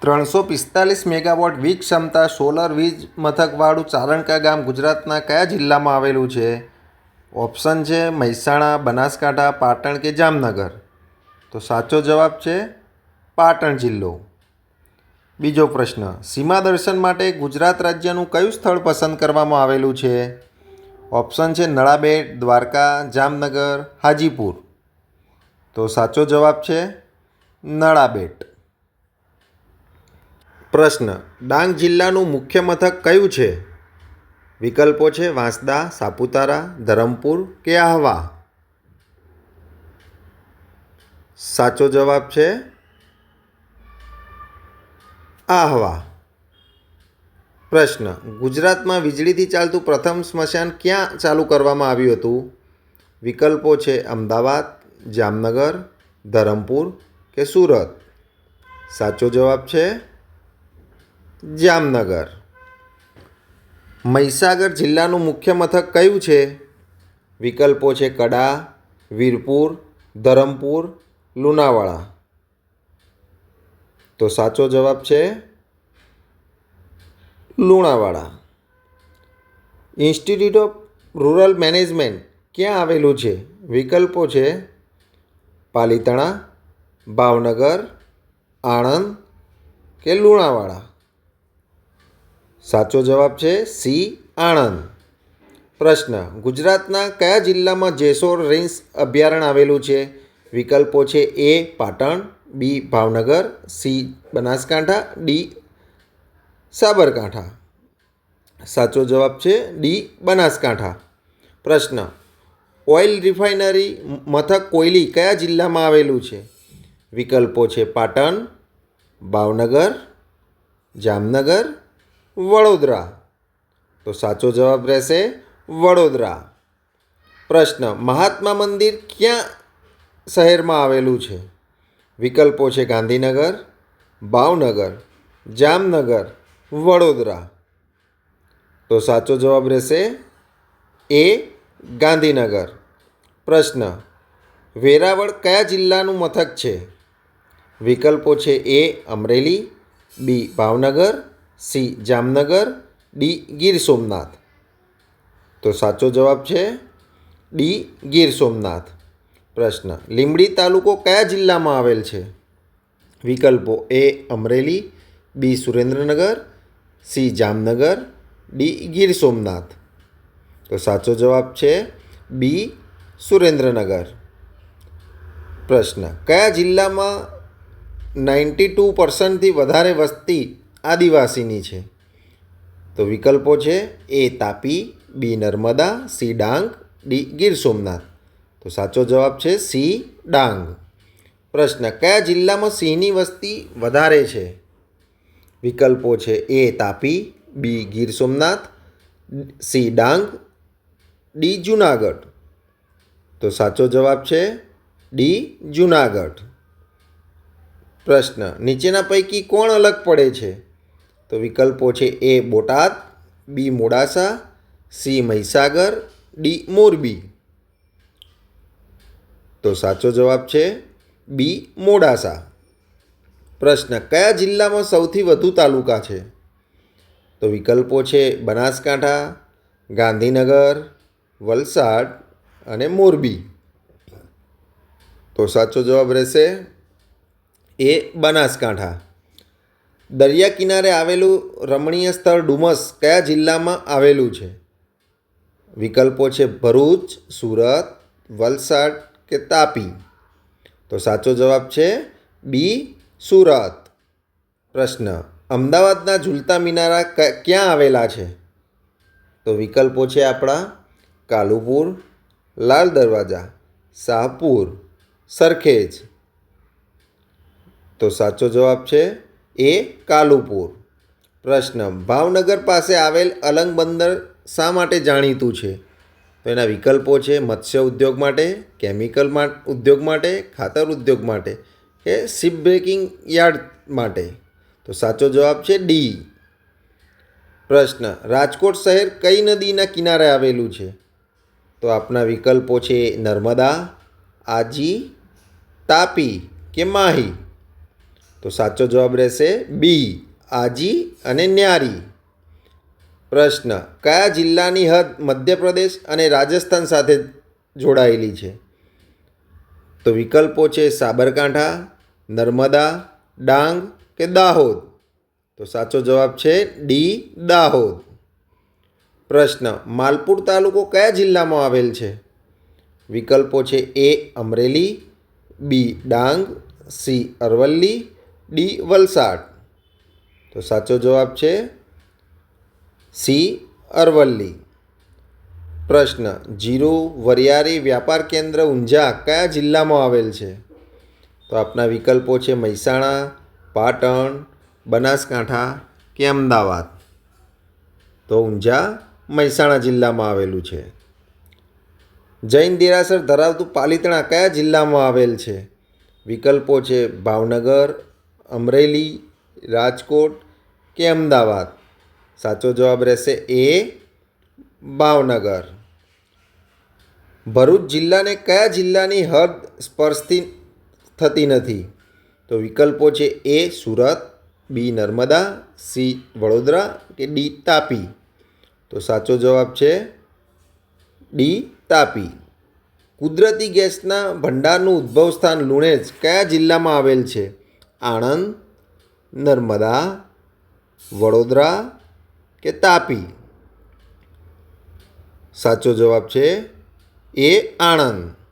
345 megawatt વીજ ક્ષમતા solar વીજ મથકવાળું ચારણકા ગામ ગુજરાતના કયા જિલ્લામાં આવેલું છે? ઓપ્શન છે મહેસાણા, બનાસકાંઠા, પાટણ કે જામનગર. તો સાચો જવાબ છે પાટણ જિલ્લો. બીજો પ્રશ્ન, સીમા દર્શન માટે ગુજરાત રાજ્યનું કયું સ્થળ પસંદ કરવામાં આવેલું છે? ઓપ્શન છે નળાબેટ, દ્વારકા, જામનગર, હાજીપુર. તો સાચો જવાબ છે નળાબેટ. પ્રશ્ન, ડાંગ જિલ્લાનું મુખ્ય મથક કયું છે? વિકલ્પો છે વાંસદા, સાપુતારા, ધરમપુર કે આહવા. સાચો જવાબ છે આહવા. પ્રશ્ન, ગુજરાતમાં વીજળીથી ચાલતું પ્રથમ સ્મશાન ક્યાં ચાલુ કરવામાં આવ્યું હતું? વિકલ્પો છે અમદાવાદ, જામનગર, ધરમપુર કે સુરત. સાચો જવાબ છે જામનગર. મહીસાગર જિલ્લાનું મુખ્ય મથક કયું છે? વિકલ્પો છે કડા, વીરપુર, ધરમપુર, લુણાવાડા. તો સાચો જવાબ છે Lunawada. Institute of rural management ક્યાં આવેલું છે? વિકલ્પો છે પાલીતાણા, ભાવનગર, આણંદ કે લુણાવાડા. સાચો જવાબ છે સી આણંદ. પ્રશ્ન, ગુજરાતના કયા જિલ્લામાં જેસોર રેન્જ અભયારણ્ય આવેલું છે? વિકલ્પો છે એ પાટણ, બી ભાવનગર, સી બનાસકાંઠા, ડી સાબરકાંઠા. સાચો જવાબ છે ડી બનાસકાંઠા. પ્રશ્ન, ઓઇલ રિફાઇનરી મથક કોયલી કયા જિલ્લામાં આવેલું છે? વિકલ્પો છે પાટણ, ભાવનગર, જામનગર, વડોદરા. તો સાચો જવાબ રહેશે વડોદરા. પ્રશ્ન, મહાત્મા મંદિર ક્યાં શહેરમાં આવેલું છે? વિકલ્પો છે ગાંધીનગર, ભાવનગર, જામનગર, વડોદરા. તો સાચો જવાબ રહેશે એ ગાંધીનગર. પ્રશ્ન, વેરાવળ કયા જિલ્લાનું મથક છે? વિકલ્પો છે એ અમરેલી, બી ભાવનગર, સી જામનગર, ડી ગીર સોમનાથ. તો સાચો જવાબ છે ડી ગીર સોમનાથ. પ્રશ્ન, લીંબડી તાલુકો કયા જિલ્લામાં આવેલ છે? વિકલ્પો એ અમરેલી, બી સુરેન્દ્રનગર, સી જામનગર, ડી ગીર સોમનાથ. તો સાચો જવાબ છે બી સુરેન્દ્રનગર. પ્રશ્ન, કયા જિલ્લામાં 92% વધારે વસ્તી આદિવાસીની છે? તો વિકલ્પો છે એ તાપી, બી નર્મદા, સી ડાંગ, ડી ગીર સોમનાથ. તો સાચો જવાબ છે સી ડાંગ. પ્રશ્ન, કયા જિલ્લામાં સિંહની વસ્તી વધારે છે? વિકલ્પો છે એ તાપી, બી ગીર સોમનાથ, સી ડાંગ, ડી જુનાગઢ. તો સાચો જવાબ છે ડી જુનાગઢ. પ્રશ્ન, નીચેના પૈકી કોણ અલગ પડે છે? તો વિકલ્પો છે એ બોટાદ, બી મોડાસા, સી મહીસાગર, ડી મોરબી. તો સાચો જવાબ છે બી મોડાસા. પ્રશ્ન, કયા જિલ્લામાં સૌથી વધુ તાલુકા છે? તો વિકલ્પો છે બનાસકાંઠા, ગાંધીનગર, વલસાડ અને મોરબી. તો સાચો જવાબ રહેશે એ બનાસકાંઠા. દરિયા કિનારે આવેલું રમણીય સ્થળ ડુમસ કયા જિલ્લામાં આવેલું છે? વિકલ્પો છે ભરૂચ, સુરત, વલસાડ કે તાપી. તો સાચો જવાબ છે બી સુરત. પ્રશ્ન, અમદાવાદના ઝૂલતા મિનારા ક્યાં આવેલા છે? તો વિકલ્પો છે આપણા કાલુપુર, લાલ દરવાજા, શાહપુર, સરખેજ. તો સાચો જવાબ છે એ કાલુપુર. પ્રશ્ન, ભાવનગર પાસે આવેલ અલંગ બંદર શા માટે જાણીતું છે? તો એના વિકલ્પો છે મત્સ્ય ઉદ્યોગ માટે, કેમિકલ ઉદ્યોગ માટે, ખાતર ઉદ્યોગ માટે કે શિપ બ્રેકિંગ યાર્ડ માટે. તો સાચો જવાબ છે ડી. પ્રશ્ન, રાજકોટ શહેર કઈ નદીના કિનારે આવેલું છે? તો આપના વિકલ્પો છે નર્મદા, આજી, તાપી કે માહી. તો સાચો જવાબ રહેશે બી, આજી અને ન્યારી. પ્રશ્ન, કયા જિલ્લાની હદ મધ્યપ્રદેશ અને રાજસ્થાન સાથે જોડાયેલી છે? તો વિકલ્પો છે સાબરકાંઠા, નર્મદા, ડાંગ કે દાહોદ. તો સાચો જવાબ છે ડી, દાહોદ. પ્રશ્ન, માલપુર તાલુકો કયા જિલ્લામાં આવેલ છે? વિકલ્પો છે એ અમરેલી, બી ડાંગ, સી અરવલ્લી, ડી વલસાડ. તો સાચો જવાબ છે સી અરવલ્લી. પ્રશ્ન, જીરું વરિયાળી વ્યાપાર કેન્દ્ર ઊંઝા કયા જિલ્લામાં આવેલ છે? તો આપના વિકલ્પો છે મહેસાણા, પાટણ, બનાસકાંઠા કે અમદાવાદ. તો ઊંઝા મહેસાણા જિલ્લામાં આવેલું છે. જૈન દેરાસર ધરાવતું પાલિતાણા કયા જિલ્લામાં આવેલ છે? વિકલ્પો છે ભાવનગર, અમરેલી, રાજકોટ કે અમદાવાદ. સાચો જવાબ રહેશે એ, ભાવનગર. ભરૂચ જિલ્લાને કયા જિલ્લાની હદ સ્પર્શતી થતી નથી? તો વિકલ્પો છે એ સુરત, બી નર્મદા, સી વડોદરા કે ડી તાપી. તો સાચો જવાબ છે ડી, તાપી. કુદરતી ગેસના ભંડારનું ઉદ્ભવ સ્થાન લુણેજ કયા જિલ્લામાં આવેલ છે? આણંદ, નર્મદા, વડોદરા કે તાપી. સાચો જવાબ છે એ, આણંદ.